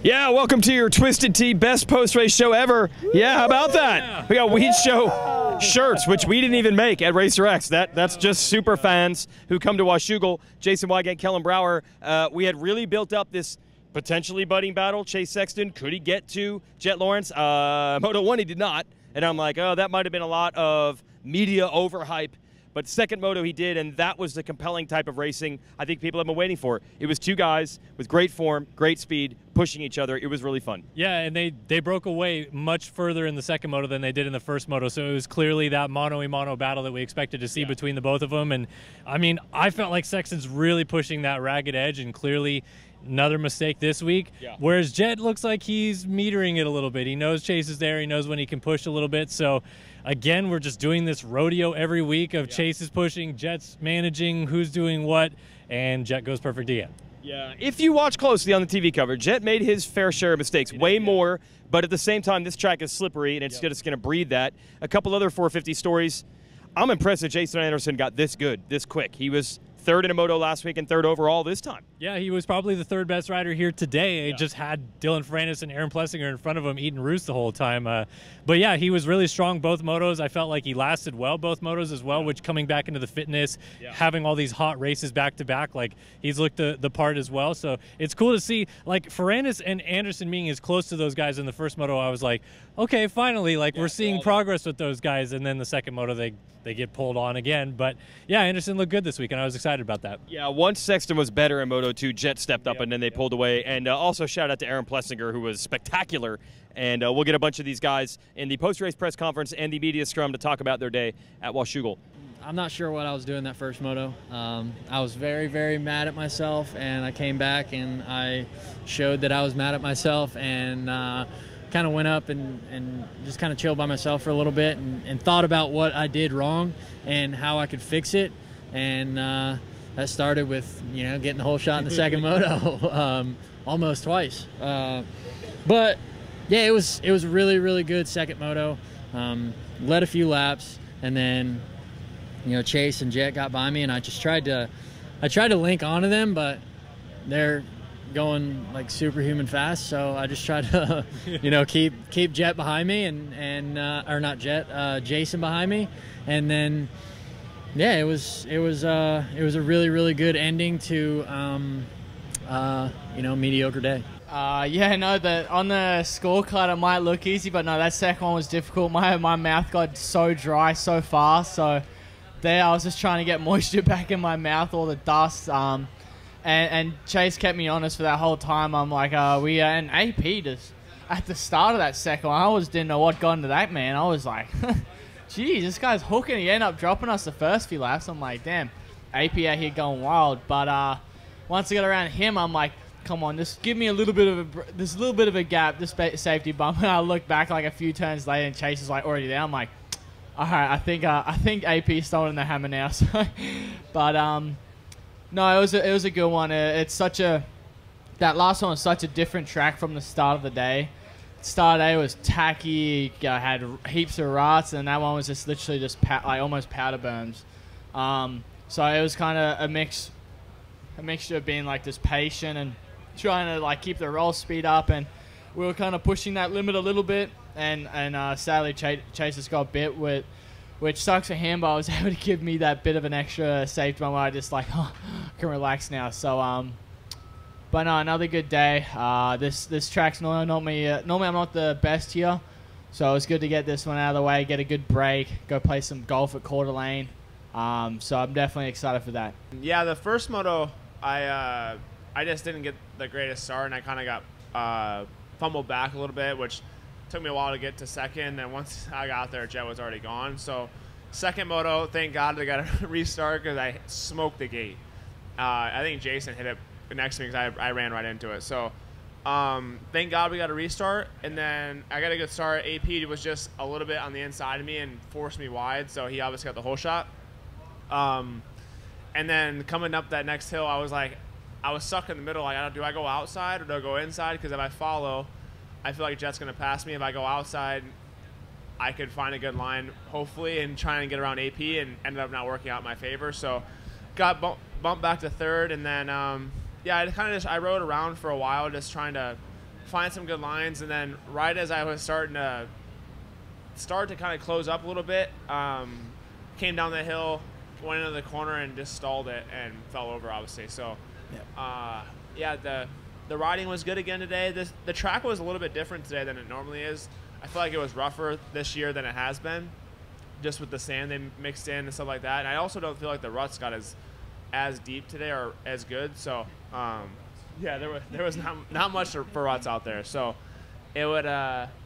Yeah, welcome to your Twisted Tea best post-race show ever. Yeah, how about that? We got Weed Show shirts, which we didn't even make at Racer X. That's just super fans who come to Washougal. Jason Weigandt, Kellen, Brauer. We had really built up this potentially budding battle. Chase Sexton, could he get to Jett Lawrence? Moto 1, he did not. And I'm like, oh, that might have been a lot of media overhype. But second moto he did, and that was the compelling type of racing I think people have been waiting for. It was two guys with great form, great speed, pushing each other. It was really fun. Yeah, and they broke away much further in the second moto than they did in the first moto, so it was clearly that mono-y-mono battle that we expected to see between the both of them. And, I mean, I felt like Sexton's really pushing that ragged edge, and clearly another mistake this week, whereas Jett looks like he's metering it a little bit. He knows Chase is there. He knows when he can push a little bit. So, again, we're just doing this rodeo every week of Chase is pushing, Jett's managing, who's doing what, and Jett goes perfect again. Yeah, if you watch closely on the TV coverage, Jett made his fair share of mistakes, way more, but at the same time, this track is slippery, and it's just going to breed that. A couple other 450 stories. I'm impressed that Jason Anderson got this good, this quick. He was third in a moto last week and third overall this time. Yeah, he was probably the third best rider here today. He just had Dylan Francis and Aaron Plessinger in front of him eating roost the whole time. But yeah, he was really strong both motos. I felt like he lasted well both motos as well, which coming back into the fitness, having all these hot races back to back, like he's looked the part as well. So it's cool to see, like Ferrandis and Anderson being as close to those guys in the first moto. I was like, okay, finally, like we're seeing progress with those guys. And then the second moto, they get pulled on again. But yeah, Anderson looked good this week, and I was excited about that. Yeah, once Sexton was better in Moto 2, Jett stepped up and then they pulled away. And also shout out to Aaron Plessinger, who was spectacular. And we'll get a bunch of these guys in the post-race press conference and the media scrum to talk about their day at Washougal. I'm not sure what I was doing that first moto. I was very, very mad at myself, and I came back and I showed that I was mad at myself, and kind of went up and just kind of chilled by myself for a little bit and thought about what I did wrong and how I could fix it. And that started with, you know, getting the whole shot in the second moto almost twice. But yeah, it was a really, really good second moto. Led a few laps, and then, you know, Chase and Jett got by me, and I tried to link onto them, but they're going like superhuman fast, so I just tried to you know, keep Jett behind me and or not Jett, Jason behind me. And then yeah, it was a really, really good ending to you know, mediocre day. Yeah, no, on the scorecard it might look easy, but no, that second one was difficult. My mouth got so dry so fast, so there I was just trying to get moisture back in my mouth, all the dust. And Chase kept me honest for that whole time. I'm like, and AP just at the start of that second one, I didn't know what got into that man. I was like, geez, this guy's hooking. He ended up dropping us the first few laps. I'm like, damn, AP out here going wild. But once I got around him, I'm like, come on, just give me a little bit of a gap, this safety bump. And I look back like a few turns later, and Chase is like already there. I'm like, all right, I think AP's stolen the hammer now. So, but no, it was a good one. That last one was such a different track from the start of the day. The start of the day was tacky, had heaps of ruts, and that one was just literally just like almost powder burns. So it was kind of a mixture of being like just patient and trying to like keep the roll speed up, and we were kind of pushing that limit a little bit, and sadly Chase just got bit with, which sucks for him, but I was able to give me that bit of an extra safety one where I just like, oh, I can relax now. So but no, another good day. This track's normally I'm not the best here, so it was good to get this one out of the way, get a good break, go play some golf at Coeur d'Alene. So I'm definitely excited for that. Yeah, the first moto, I just didn't get the greatest start, and I kind of got fumbled back a little bit, which took me a while to get to second. And once I got there, Jett was already gone. So second moto, thank God I got a restart because I smoked the gate. I think Jason hit it next to me because I ran right into it. So thank God we got a restart. And then I got a good start. AP was just a little bit on the inside of me and forced me wide, so he obviously got the whole shot. And then coming up that next hill, I was stuck in the middle. Like, do I go outside or do I go inside? Because if I follow, I feel like Jett's going to pass me. If I go outside, I could find a good line, hopefully, and try and get around AP, and ended up not working out in my favor. So got bumped back to third, and then, yeah, I rode around for a while just trying to find some good lines, and then right as I was starting to kind of close up a little bit, came down the hill, went into the corner, and just stalled it and fell over, obviously. So, yeah, the riding was good again today. The track was a little bit different today than it normally is. I feel like it was rougher this year than it has been, just with the sand they mixed in and stuff like that. And I also don't feel like the ruts got as deep today or as good. So, yeah, there was not much for ruts out there. So it was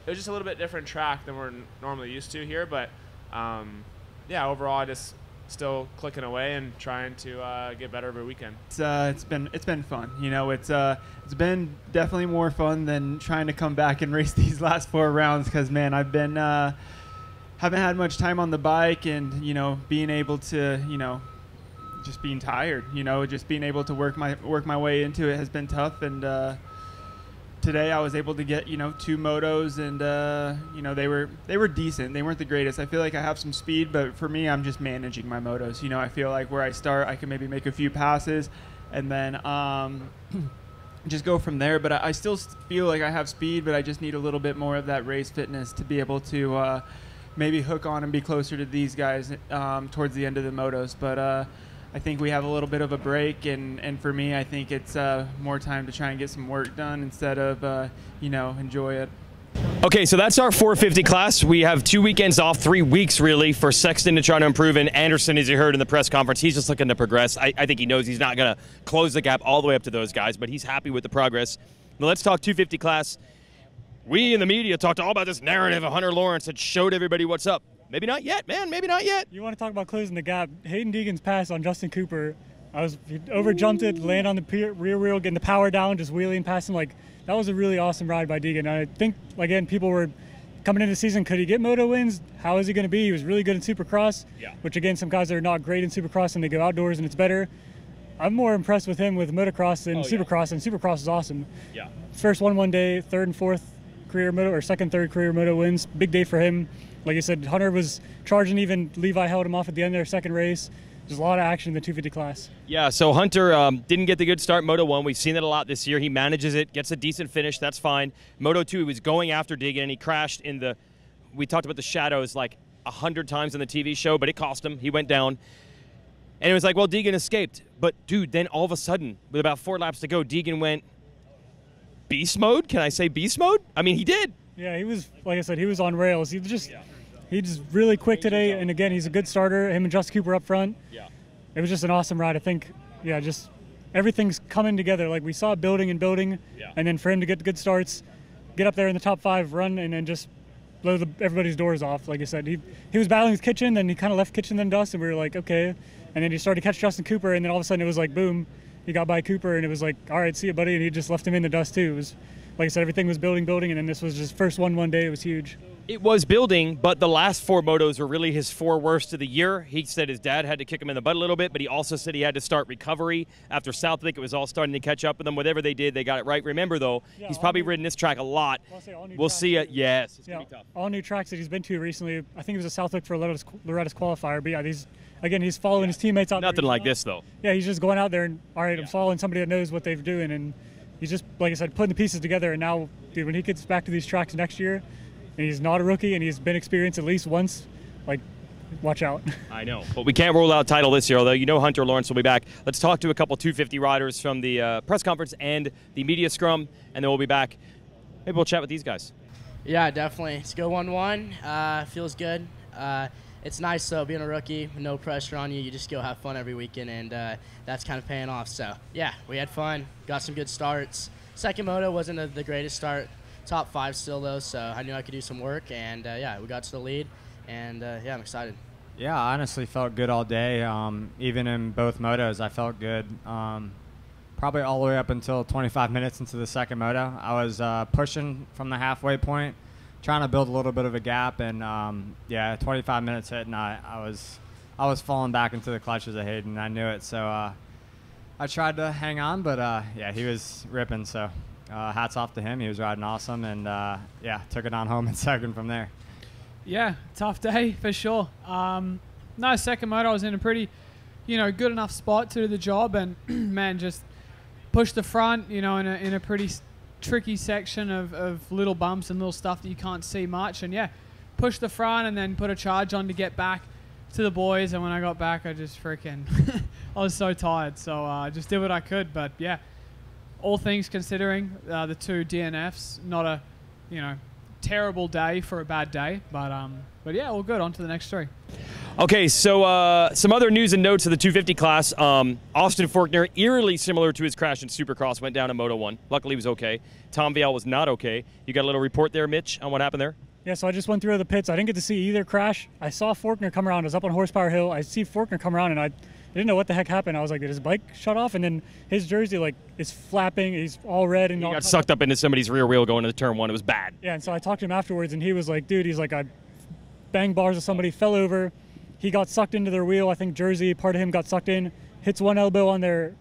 just a little bit different track than we're normally used to here. But yeah, overall, just still clicking away and trying to get better every weekend. It's been fun. You know, it's been definitely more fun than trying to come back and race these last 4 rounds, because man, I've been haven't had much time on the bike, and you know, being able to, you know, just being tired, you know, just being able to work my way into it has been tough. And today I was able to get, you know, 2 motos, and you know, they were decent. They weren't the greatest. I feel like I have some speed, but for me, I'm just managing my motos. You know, I feel like where I start, I can maybe make a few passes, and then just go from there. But I still feel like I have speed, but I just need a little bit more of that race fitness to be able to maybe hook on and be closer to these guys towards the end of the motos. But I think we have a little bit of a break, and for me, I think it's more time to try and get some work done instead of, you know, enjoy it. Okay, so that's our 450 class. We have 2 weekends off, 3 weeks really, for Sexton to try to improve. And Anderson, as you heard in the press conference, he's just looking to progress. I think he knows he's not going to close the gap all the way up to those guys, but he's happy with the progress. Now let's talk 250 class. We in the media talked all about this narrative of Hunter Lawrence that showed everybody what's up. Maybe not yet, man. Maybe not yet. You want to talk about closing the gap? Haiden Deegan's pass on Justin Cooper, he over-jumped it, land on the rear wheel, getting the power down, just wheeling past him. Like, that was a really awesome ride by Deegan. And I think, again, people were coming into the season, could he get moto wins? How is he going to be? He was really good in Supercross, which, again, some guys are not great in Supercross and they go outdoors and it's better. I'm more impressed with him with motocross than Supercross, and Supercross is awesome. Yeah. First one day, third and fourth career moto, or second, third career moto wins. Big day for him. Like I said, Hunter was charging, even Levi held him off at the end of their second race. There's a lot of action in the 250 class. Yeah, so Hunter didn't get the good start in Moto 1. We've seen it a lot this year. He manages it, gets a decent finish. That's fine. Moto 2, he was going after Deegan, and he crashed in the – we talked about the shadows like 100 times on the TV show, but it cost him. He went down. And it was like, well, Deegan escaped. But, dude, then all of a sudden, with about 4 laps to go, Deegan went beast mode. Can I say beast mode? I mean, he did. Yeah, he was, like I said, he was on rails. He just really quick today, and again, he's a good starter. Him and Justin Cooper up front. Yeah, it was just an awesome ride. I think, just everything's coming together. Like, we saw building and building, and then for him to get good starts, get up there in the top 5, run, and then just blow everybody's doors off. Like I said, he was battling with Kitchen, then he kind of left Kitchen then Dust, and we were like, okay. And then he started to catch Justin Cooper, and then all of a sudden it was like, boom, he got by Cooper, and it was like, all right, see you, buddy, and he just left him in the dust too. It was, like I said, everything was building, and then this was just first one day. It was huge. It was building, but the last 4 motos were really his 4 worst of the year. He said his dad had to kick him in the butt a little bit, but he also said he had to start recovery after Southwick. It was all starting to catch up with them. Whatever they did, they got it right. Remember, though, he's probably ridden this track a lot. We'll see it. Yes, it's going to be tough. All new tracks that he's been to recently. I think it was a Southwick for Loretta's qualifier, but yeah, he's following his teammates out there. Nothing like this, though. Yeah, he's just going out there and, all right, I'm following somebody that knows what they're doing, and he's just, like I said, putting the pieces together. And now, dude, when he gets back to these tracks next year, and he's not a rookie, and he's been experienced at least once, like, watch out. I know, but we can't rule out title this year, although you know Hunter Lawrence will be back. Let's talk to a couple 250 riders from the press conference and the media scrum, and then we'll be back. Maybe we'll chat with these guys. Yeah, definitely. It's go 1-1. Feels good. It's nice, though, being a rookie, no pressure on you. You just go have fun every weekend, and that's kind of paying off. So, yeah, we had fun, got some good starts. Second moto wasn't the greatest start. Top 5 still, though, so I knew I could do some work, and, yeah, we got to the lead, and, yeah, I'm excited. Yeah, I honestly felt good all day. Even in both motos, I felt good. Probably all the way up until 25 minutes into the second moto. I was pushing from the halfway point, trying to build a little bit of a gap, and yeah, 25 minutes hit, and I was falling back into the clutches of Haiden, and I knew it. So I tried to hang on, but yeah, he was ripping. So hats off to him. He was riding awesome, and yeah, took it on home in second from there. Yeah, tough day for sure. No, second moto I was in a pretty, good enough spot to do the job, and man, just pushed the front, in a pretty tricky section of little bumps and little stuff that you can't see much. And yeah, push the front and then put a charge on to get back to the boys. And when I got back, I just freaking, I was so tired. So I just did what I could. But yeah, all things considering, the 2 DNFs, not a, terrible day for a bad day. But yeah, all good. On to the next 3. Okay, so some other news and notes of the 250 class. Austin Forkner, eerily similar to his crash in Supercross, went down in Moto 1. Luckily, he was okay. Tom Vial was not okay. You got a little report there, Mitch, on what happened there? Yeah, so I just went through the pits. I didn't get to see either crash. I saw Forkner come around. I was up on Horsepower Hill. I see Forkner come around, and I didn't know what the heck happened. I was like, did his bike shut off? And then his jersey, is flapping. He's all red. And he got sucked up into somebody's rear wheel going into turn 1. It was bad. Yeah, and so I talked to him afterwards, and he was like, dude, I banged bars with somebody, fell over. He got sucked into their wheel. I think jersey, part of him got sucked in, hits one elbow on their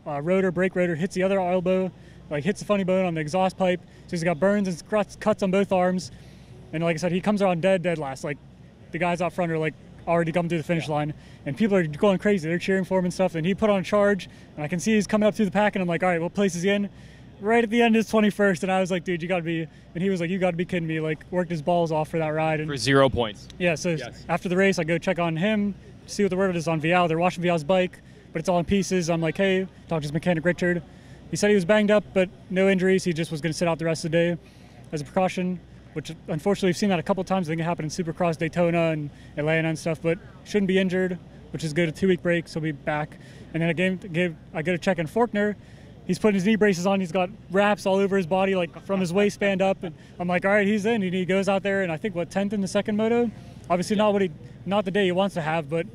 brake rotor, hits the other elbow, hits the funny bone on the exhaust pipe. So he's got burns and cuts on both arms. And like I said, he comes around dead last. The guys out front are already come through the finish line, and people are going crazy. They're cheering for him and stuff. And he put on a charge, and I can see he's coming up through the pack, and I'm like, all right, what place is he in? Right at the end is 21st, and I was like, dude, you got to be, and he was like, you got to be kidding me, worked his balls off for that ride. And for 0 points. Yeah, so yes. After the race, I go check on him, see what the word is on Vial. They're washing Vial's bike, but it's all in pieces. I'm like, hey, talk to his mechanic, Richard. He said he was banged up, but no injuries. He just was going to sit out the rest of the day as a precaution, which unfortunately we've seen that a couple times. I think it happened in Supercross, Daytona, and Atlanta and stuff, but shouldn't be injured, which is good. A 2-week break, so he'll be back. And then I go to check on Forkner. He's putting his knee braces on. He's got wraps all over his body, from his waistband up. And I'm like, all right, he's in. And he goes out there, and I think, 10th in the second moto? Obviously not the day he wants to have, but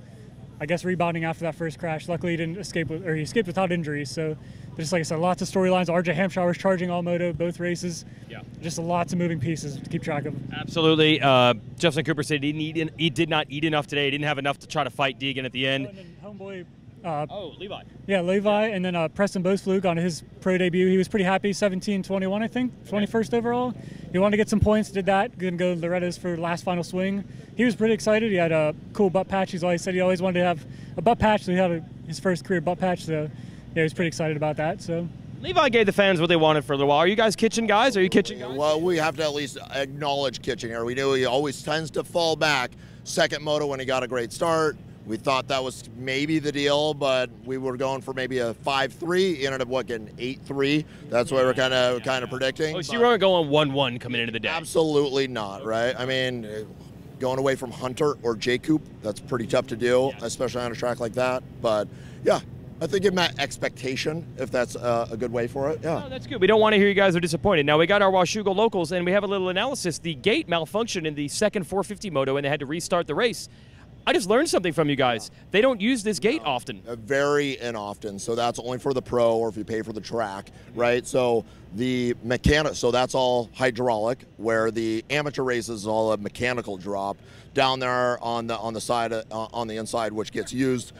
I guess rebounding after that first crash. Luckily, he didn't escape, he escaped without injuries. So there's, like I said, lots of storylines. RJ Hampshire's charging all moto, both races. Yeah. Just lots of moving pieces to keep track of. Absolutely. Justin Cooper said he did not eat enough today. He didn't have enough to try to fight Deegan at the end. And then homeboy, Levi. Yeah, Levi, and then Preston Bosflug on his pro debut. He was pretty happy, 17-21, I think, 21st overall. He wanted to get some points, did that. Going to go to Loretta's for last final swing. He was pretty excited. He had a cool butt patch. He's always said he always wanted to have a butt patch, so he had his first career butt patch. So yeah, he was pretty excited about that. So Levi gave the fans what they wanted for a little while. Are you guys kitchen guys? Are you kitchen guys? Well, we have to at least acknowledge kitchen here. We knew he always tends to fall back. Second moto when he got a great start. We thought that was maybe the deal, but we were going for maybe a 5-3. He ended up getting 8-3. That's what we're kind of predicting. Oh, so you weren't going 1-1 coming into the day? Absolutely not, right? I mean, going away from Hunter or J-Coop, that's pretty tough to do, especially on a track like that. But yeah, I think it met expectation, if that's a good way for it. Yeah, oh, that's good. We don't want to hear you guys are disappointed. Now we got our Washougal locals, and we have a little analysis. The gate malfunctioned in the second 450 moto, and they had to restart the race. I just learned something from you guys. They don't use this gate often. Very inoften. So that's only for the pro or if you pay for the track, right? So the mechanic, so that's all hydraulic, where the amateur races is all a mechanical drop down there on the side on the inside, which gets used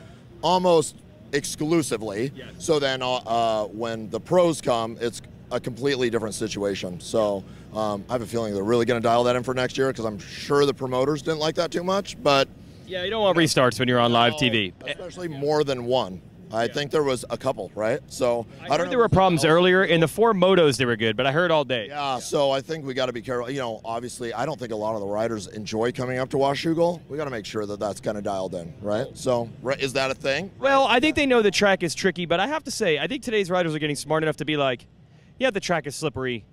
almost exclusively. Yes. So then when the pros come, it's a completely different situation. So I have a feeling they're really going to dial that in for next year, because I'm sure the promoters didn't like that too much, but. Yeah, you don't want restarts when you're on live TV. Especially more than one. I think there was a couple, right? So I don't know. There were problems earlier. In the 4 motos, they were good, but I heard all day. Yeah, so I think we got to be careful. You know, obviously, I don't think a lot of the riders enjoy coming up to Washougal. We got to make sure that that's kind of dialed in, right? So is that a thing? Well, I think they know the track is tricky, but I have to say, I think today's riders are getting smart enough to be like, yeah, the track is slippery.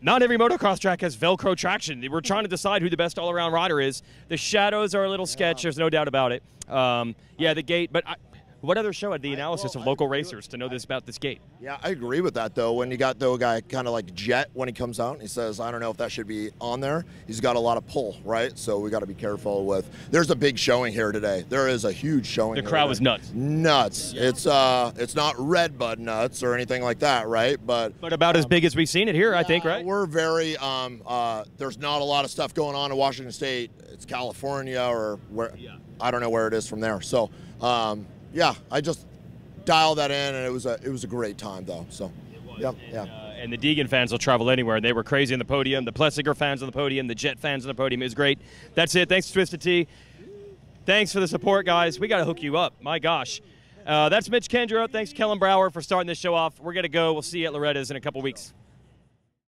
Not every motocross track has Velcro traction. We're trying to decide who the best all-around rider is. The shadows are a little sketch. There's no doubt about it. Yeah, the gate. But what other show had the analysis of local racers to know this about this gate? Yeah, I agree with that, though. When you got a guy kind of like Jett, when he comes out, he says, I don't know if that should be on there. He's got a lot of pull, right? So we got to be careful with. There's a big showing here today. There is a huge showing. The crowd was nuts. Nuts. It's not Red Bud nuts or anything like that, right? But about as big as we've seen it here, I think, right? We're very. There's not a lot of stuff going on in Washington State. It's California or where. Yeah. I don't know where it is from there. So. Yeah, I just dialed that in, and it was a great time, though. So, yep, yeah. And the Deegan fans will travel anywhere. They were crazy on the podium. The Plessiger fans on the podium. The Jett fans on the podium. It was great. That's it. Thanks to Twisted Tea. Thanks for the support, guys. We got to hook you up. My gosh. That's Mitch, Kendra. Thanks, Kellen Brauer, for starting this show off. We're going to go. We'll see you at Loretta's in a couple weeks.